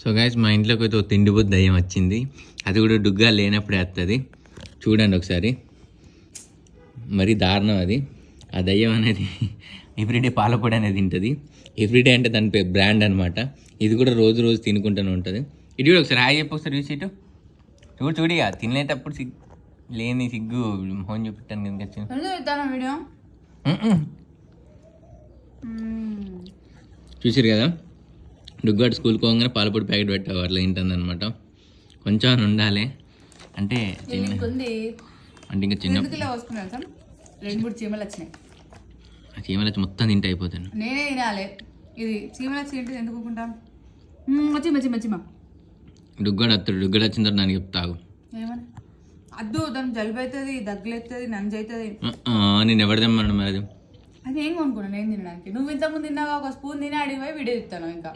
So guys మా ఇంట్లోకి అయితే ఒక తిండిపోతు దయ్యం వచ్చింది. అది కూడా డుగ్గా లేనప్పుడే వస్తుంది. చూడండి ఒకసారి, మరీ దారుణం అది. ఆ దయ్యం అనేది ఎవ్రీడే పాలపొడి అనేది తింటుంది. ఎవ్రీడే అంటే దాని బ్రాండ్ అనమాట. ఇది కూడా రోజు రోజు తినుకుంటూనే ఉంటుంది. ఇటు కూడా ఒకసారి హాయ్ చెప్పు, ఒకసారి చూసి ఇటు చూడిగా తినేటప్పుడు లేని సిగ్గు మొహం చూపిస్తాను కనుక వీడియో చూసారు కదా. డుగ్గాడు స్కూల్కి పోగానే పాలపొడి ప్యాకెట్ పెట్టావు అట్లా తింటుంది అనమాట. కొంచెం ఉండాలి అంటే అంటే ఇంకా చిన్న 2-3 చీమలు వచ్చినాయి. ఆ చీమలు వచ్చి మొత్తం తింటే అయిపోతాను. నేనే తినాలి. ఇది చీమలు వచ్చి తింటే ఎందుకు ఊరుకుంటాం? వచ్చిమా డుగ్గాడు వస్తాడు. డుగ్గాడు వచ్చిన తర్వాత నాకు చెప్తావు ఏమని. అద్దు దానికి జలుబు అవుతుంది, దగ్గు అవుతుంది, నంజు అవుతుంది. నేను ఎవరు తెమ్మన్నాడు మరి అది? అది ఏం కొనుక్కున్నాను నేను తినడానికి. నువ్వు ఇంతకుముందు తిన్నాగా ఒక స్పూన్ తిని అడిగిపోయి వీడియో ఇస్తాను ఇంకా.